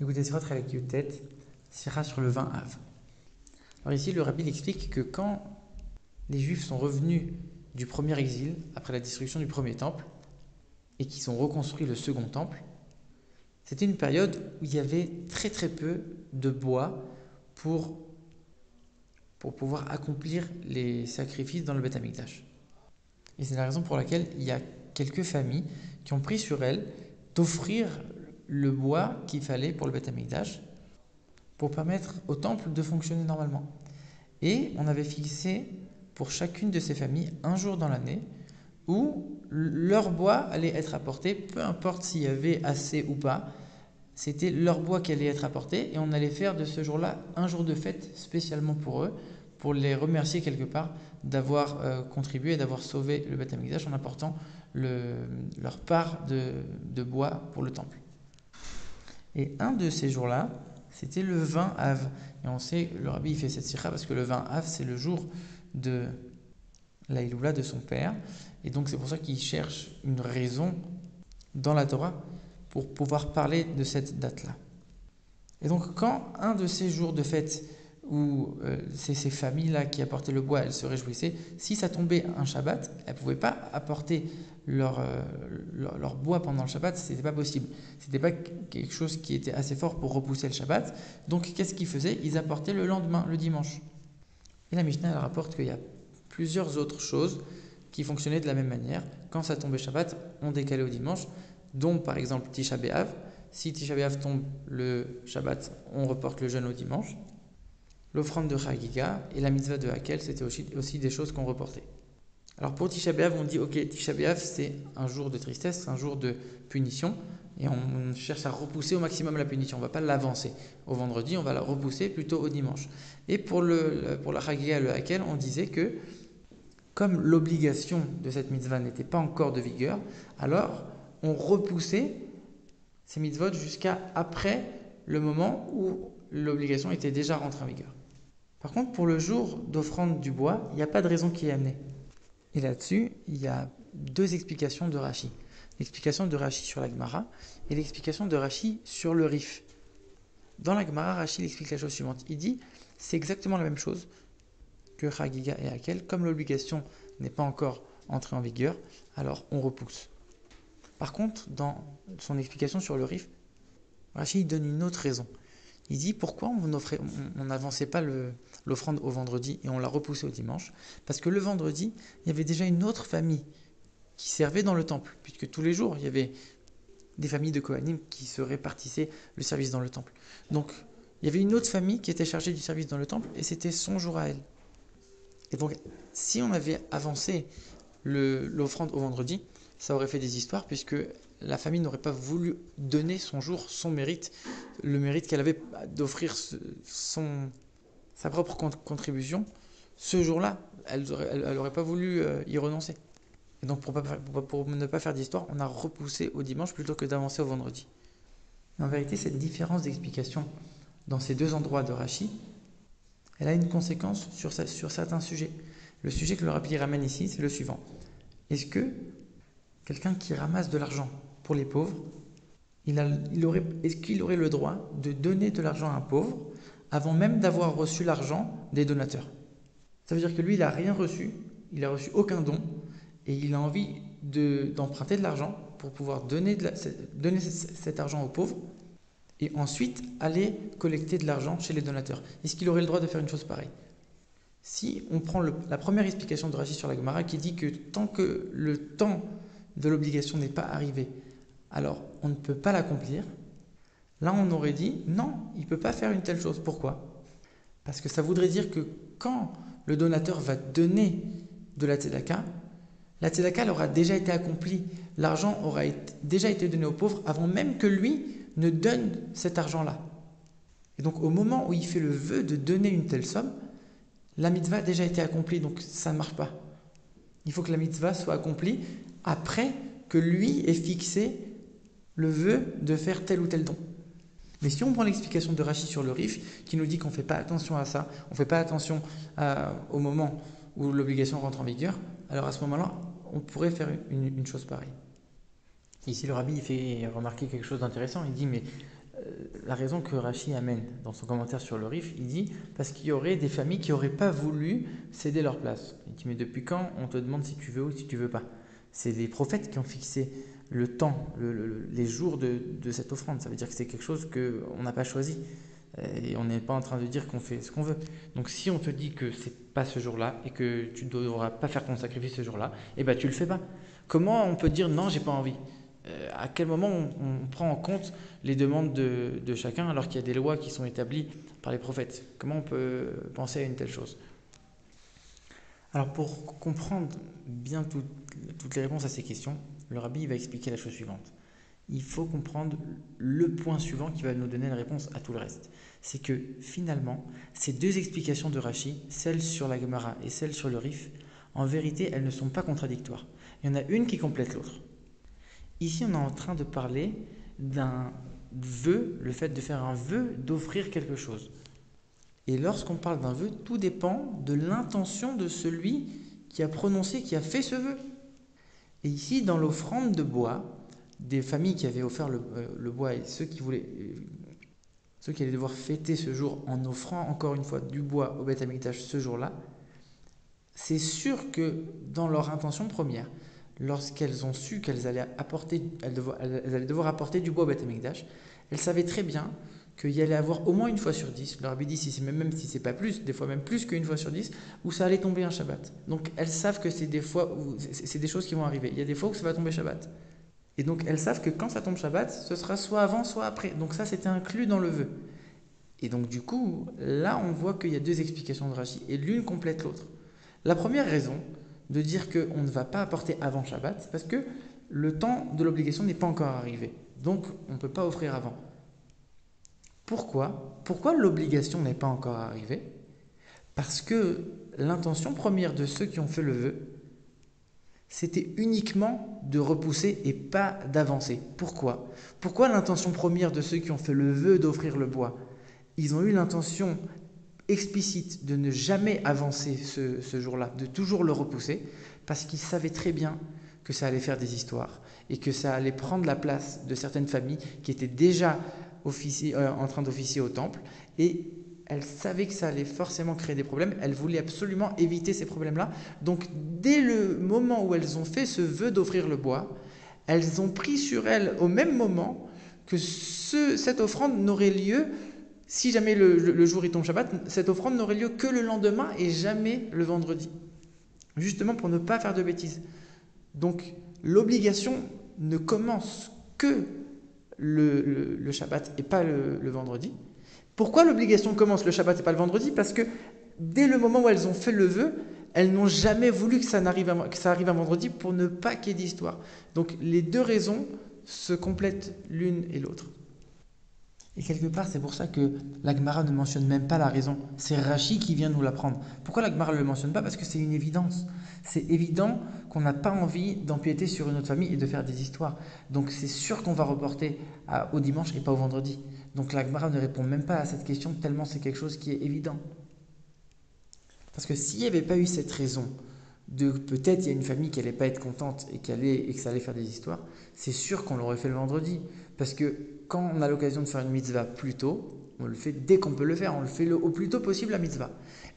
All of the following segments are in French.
Écoutez, Sirot avec Yutet, Sira sur le vin Av. Alors ici, le rabbi explique que quand les Juifs sont revenus du premier exil, après la destruction du premier temple, et qu'ils ont reconstruit le second temple, c'était une période où il y avait très très peu de bois pour, pour pouvoir accomplir les sacrifices dans le Beth Amikdash. Et c'est la raison pour laquelle il y a quelques familles qui ont pris sur elles d'offrir le bois qu'il fallait pour le Beth Amikdash pour permettre au temple de fonctionner normalement. Et on avait fixé pour chacune de ces familles un jour dans l'année où leur bois allait être apporté, peu importe s'il y avait assez ou pas, c'était leur bois qui allait être apporté et on allait faire de ce jour-là un jour de fête spécialement pour eux, pour les remercier quelque part d'avoir contribué et d'avoir sauvé le Beth Amikdash en apportant leur part de bois pour le temple. Et un de ces jours-là, c'était le 20 Av. Et on sait, le rabbi il fait cette sikha parce que le 20 Av, c'est le jour de la Iloula de son père. Et donc c'est pour ça qu'il cherche une raison dans la Torah pour pouvoir parler de cette date-là. Et donc quand un de ces jours de fête où c'est ces familles-là qui apportaient le bois, elles se réjouissaient, si ça tombait un Shabbat, elles ne pouvaient pas apporter leur bois pendant le Shabbat, ce n'était pas possible. Ce n'était pas quelque chose qui était assez fort pour repousser le Shabbat. Donc qu'est-ce qu'ils faisaient? Ils apportaient le lendemain, le dimanche. Et la Mishnah elle rapporte qu'il y a plusieurs autres choses qui fonctionnaient de la même manière. Quand ça tombait Shabbat, on décalait au dimanche, dont par exemple Tisha B'Av. Si Tisha B'Av tombe le Shabbat, on reporte le jeûne au dimanche. L'offrande de Chagiga et la mitzvah de Hakel, c'était aussi des choses qu'on reportait. Alors pour Tisha B'Av, on dit ok, Tisha B'Av c'est un jour de tristesse, un jour de punition, et on cherche à repousser au maximum la punition. On ne va pas l'avancer au vendredi, on va la repousser plutôt au dimanche. Et pour la Chagiga et le Hakel, on disait que comme l'obligation de cette mitzvah n'était pas encore de vigueur, alors on repoussait ces mitzvot jusqu'à après le moment où l'obligation était déjà rentrée en vigueur. Par contre, pour le jour d'offrande du bois, il n'y a pas de raison qui est amenée. Et là-dessus, il y a deux explications de Rashi. L'explication de Rashi sur la Gemara et l'explication de Rashi sur le Rif. Dans la Gemara, Rashi explique la chose suivante. Il dit, c'est exactement la même chose que Chagiga et Hakel. Comme l'obligation n'est pas encore entrée en vigueur, alors on repousse. Par contre, dans son explication sur le Rif, Rashi donne une autre raison. Il dit pourquoi on n'avançait pas l'offrande au vendredi et on l'a repoussé au dimanche. Parce que le vendredi, il y avait déjà une autre famille qui servait dans le temple. Puisque tous les jours, il y avait des familles de Kohanim qui se répartissaient le service dans le temple. Donc, il y avait une autre famille qui était chargée du service dans le temple et c'était son jour à elle. Et donc, si on avait avancé l'offrande au vendredi, ça aurait fait des histoires puisque la famille n'aurait pas voulu donner son jour, son mérite, le mérite qu'elle avait d'offrir sa propre contribution. Ce jour-là, elle n'aurait pas voulu y renoncer. Et donc pour ne pas faire d'histoire, on a repoussé au dimanche plutôt que d'avancer au vendredi. Mais en vérité, cette différence d'explication dans ces deux endroits de Rashi, elle a une conséquence sur certains sujets. Le sujet que le rabbi ramène ici, c'est le suivant. Est-ce que quelqu'un qui ramasse de l'argent pour les pauvres, est-ce qu'il aurait le droit de donner de l'argent à un pauvre avant même d'avoir reçu l'argent des donateurs? Ça veut dire que lui, il n'a rien reçu, il n'a reçu aucun don, et il a envie d'emprunter de l'argent pour pouvoir donner cet argent aux pauvres, et ensuite aller collecter de l'argent chez les donateurs. Est-ce qu'il aurait le droit de faire une chose pareille? Si on prend la première explication de Rashi sur la Gemara qui dit que tant que le temps de l'obligation n'est pas arrivé, alors on ne peut pas l'accomplir. Là, on aurait dit non, il ne peut pas faire une telle chose. Pourquoi? Parce que ça voudrait dire que quand le donateur va donner de la tzedaka elle aura déjà été accomplie. L'argent aura déjà été donné aux pauvres avant même que lui ne donne cet argent-là. Et donc, au moment où il fait le vœu de donner une telle somme, la mitzvah a déjà été accomplie, donc ça ne marche pas. Il faut que la mitzvah soit accomplie après que lui ait fixé le vœu de faire tel ou tel don. Mais si on prend l'explication de Rashi sur le Rif, qui nous dit qu'on ne fait pas attention à ça, on ne fait pas attention au moment où l'obligation rentre en vigueur, alors à ce moment-là, on pourrait faire une chose pareille. Ici, le rabbi il fait remarquer quelque chose d'intéressant. Il dit, mais la raison que Rashi amène dans son commentaire sur le Rif, il dit parce qu'il y aurait des familles qui n'auraient pas voulu céder leur place. Il dit mais depuis quand on te demande si tu veux ou si tu veux pas? C'est les prophètes qui ont fixé le temps, les jours de cette offrande. Ça veut dire que c'est quelque chose qu'on n'a pas choisi. Et on n'est pas en train de dire qu'on fait ce qu'on veut. Donc si on te dit que c'est pas ce jour-là et que tu ne devras pas faire ton sacrifice ce jour-là, eh ben tu le fais pas. Comment on peut dire non, j'ai pas envie? À quel moment on prend en compte les demandes de chacun alors qu'il y a des lois qui sont établies par les prophètes? Comment on peut penser à une telle chose? Alors pour comprendre bien toutes les réponses à ces questions, le rabbi va expliquer la chose suivante. Il faut comprendre le point suivant qui va nous donner la réponse à tout le reste. C'est que finalement, ces deux explications de Rashi, celle sur la Gemara et celle sur le Rif, en vérité, elles ne sont pas contradictoires. Il y en a une qui complète l'autre. Ici, on est en train de parler d'un vœu, le fait de faire un vœu, d'offrir quelque chose. Et lorsqu'on parle d'un vœu, tout dépend de l'intention de celui qui a prononcé, qui a fait ce vœu. Et ici, dans l'offrande de bois, des familles qui avaient offert le bois et ceux qui allaient devoir fêter ce jour en offrant encore une fois du bois au Beth Amikdash ce jour-là, c'est sûr que dans leur intention première, lorsqu'elles ont su qu'elles allaient devoir apporter du bois au Beth Amikdash, elles savaient très bien qu'il y allait avoir au moins une fois sur 10, leur avait dit même si c'est pas plus, des fois même plus qu'une fois sur 10, où ça allait tomber un Shabbat. Donc elles savent que c'est des fois où c'est des choses qui vont arriver. Il y a des fois où ça va tomber Shabbat. Et donc elles savent que quand ça tombe Shabbat, ce sera soit avant, soit après. Donc ça, c'était inclus dans le vœu. Et donc du coup, là, on voit qu'il y a deux explications de Rashi, et l'une complète l'autre. La première raison de dire qu'on ne va pas apporter avant Shabbat, c'est parce que le temps de l'obligation n'est pas encore arrivé. Donc on ne peut pas offrir avant. Pourquoi l'obligation n'est pas encore arrivée? Parce que l'intention première de ceux qui ont fait le vœu, c'était uniquement de repousser et pas d'avancer. Pourquoi l'intention première de ceux qui ont fait le vœu d'offrir le bois? Ils ont eu l'intention explicite de ne jamais avancer ce jour-là, de toujours le repousser, parce qu'ils savaient très bien que ça allait faire des histoires et que ça allait prendre la place de certaines familles qui étaient déjà en train d'officier au temple, et elles savaient que ça allait forcément créer des problèmes. Elles voulaient absolument éviter ces problèmes-là. Donc, dès le moment où elles ont fait ce vœu d'offrir le bois, elles ont pris sur elles au même moment que cette offrande n'aurait lieu, si jamais le jour il tombe Shabbat, cette offrande n'aurait lieu que le lendemain et jamais le vendredi. Justement pour ne pas faire de bêtises. Donc, l'obligation ne commence que le Shabbat et pas le vendredi. Pourquoi l'obligation commence le Shabbat et pas le vendredi? Parce que dès le moment où elles ont fait le vœu, elles n'ont jamais voulu que ça arrive un vendredi pour ne pas qu'il y ait d'histoire. Donc les deux raisons se complètent l'une et l'autre. Et quelque part, c'est pour ça que la Gemara ne mentionne même pas la raison. C'est Rashi qui vient nous l'apprendre. Pourquoi la Gemara ne le mentionne pas? Parce que c'est une évidence. C'est évident qu'on n'a pas envie d'empiéter sur une autre famille et de faire des histoires. Donc c'est sûr qu'on va reporter au dimanche et pas au vendredi. Donc la Gemara ne répond même pas à cette question tellement c'est quelque chose qui est évident. Parce que s'il n'y avait pas eu cette raison de peut-être il y a une famille qui n'allait pas être contente et que ça allait faire des histoires, c'est sûr qu'on l'aurait fait le vendredi. Parce que quand on a l'occasion de faire une mitzvah plus tôt, on le fait dès qu'on peut le faire, on le fait au plus tôt possible la mitzvah.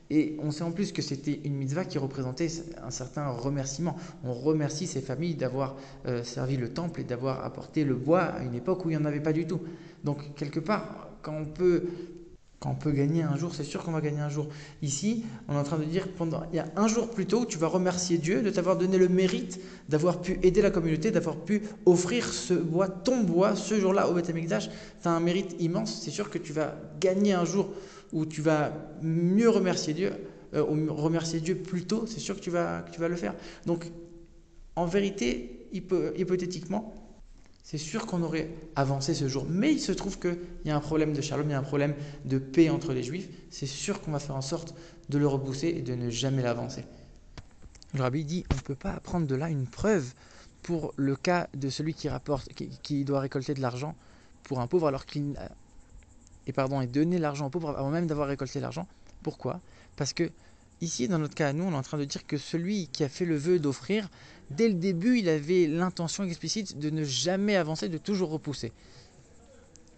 Et on sait en plus que c'était une mitzvah qui représentait un certain remerciement. On remercie ces familles d'avoir servi le temple et d'avoir apporté le bois à une époque où il n'y en avait pas du tout. Donc quelque part, quand on peut gagner un jour, c'est sûr qu'on va gagner un jour. Ici, on est en train de dire, il y a un jour plus tôt, tu vas remercier Dieu de t'avoir donné le mérite d'avoir pu aider la communauté, d'avoir pu offrir ton bois, ce jour-là au Beth Amikdash. Tu as un mérite immense. C'est sûr que tu vas gagner un jour où tu vas mieux remercier Dieu, plus tôt, c'est sûr que tu vas le faire. Donc, en vérité, hypothétiquement, c'est sûr qu'on aurait avancé ce jour. Mais il se trouve qu'il y a un problème de shalom, il y a un problème de paix entre les juifs. C'est sûr qu'on va faire en sorte de le repousser et de ne jamais l'avancer. Le rabbi dit, on ne peut pas apprendre de là une preuve pour le cas de celui qui doit récolter de l'argent pour un pauvre alors qu'il et donner l'argent au pauvre avant même d'avoir récolté l'argent. Pourquoi? Parce que ici, dans notre cas à nous, on est en train de dire que celui qui a fait le vœu d'offrir, dès le début, il avait l'intention explicite de ne jamais avancer, de toujours repousser.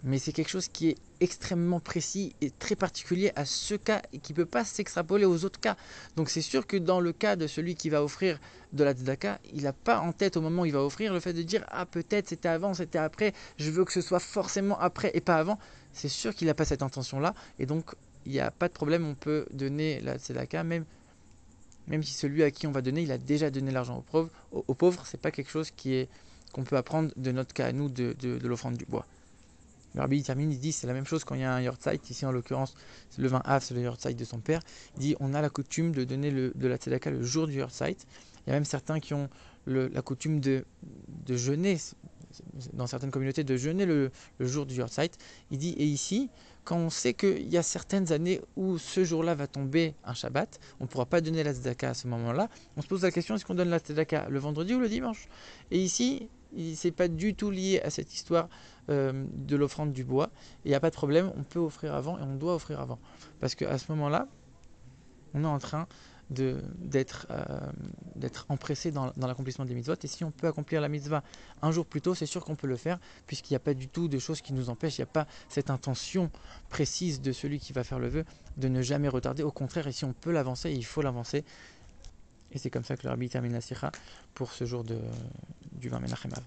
Mais c'est quelque chose qui est extrêmement précis et très particulier à ce cas et qui ne peut pas s'extrapoler aux autres cas. Donc c'est sûr que dans le cas de celui qui va offrir de la tzedaka, il n'a pas en tête au moment où il va offrir le fait de dire « Ah peut-être c'était avant, c'était après, je veux que ce soit forcément après et pas avant ». C'est sûr qu'il n'a pas cette intention-là et donc il n'y a pas de problème, on peut donner la tzedaka même si celui à qui on va donner, il a déjà donné l'argent aux pauvres. C'est pas quelque chose qu'on peut apprendre de notre cas à nous de l'offrande du bois. Le rabbi il termine, il dit c'est la même chose quand il y a un yortzeit, ici en l'occurrence le 20 av, c'est le yortzeit de son père. Il dit on a la coutume de donner de la tzedaka le jour du yortzeit. Il y a même certains qui ont la coutume de jeûner, dans certaines communautés, de jeûner le jour du yortzeit. Il dit et ici, quand on sait qu'il y a certaines années où ce jour-là va tomber un Shabbat, on ne pourra pas donner la tzedaka à ce moment-là. On se pose la question, est-ce qu'on donne la tzedaka le vendredi ou le dimanche? Et ici, c'est pas du tout lié à cette histoire de l'offrande du bois. Il n'y a pas de problème, on peut offrir avant et on doit offrir avant. Parce qu'à ce moment-là, on est en train d'être empressé dans l'accomplissement des mitzvot. Et si on peut accomplir la mitzvah un jour plus tôt, c'est sûr qu'on peut le faire, puisqu'il n'y a pas du tout de choses qui nous empêchent. Il n'y a pas cette intention précise de celui qui va faire le vœu de ne jamais retarder. Au contraire, ici on peut l'avancer, il faut l'avancer. Et c'est comme ça que le rabbi termine la sikha pour ce jour du 20 Menachem Av.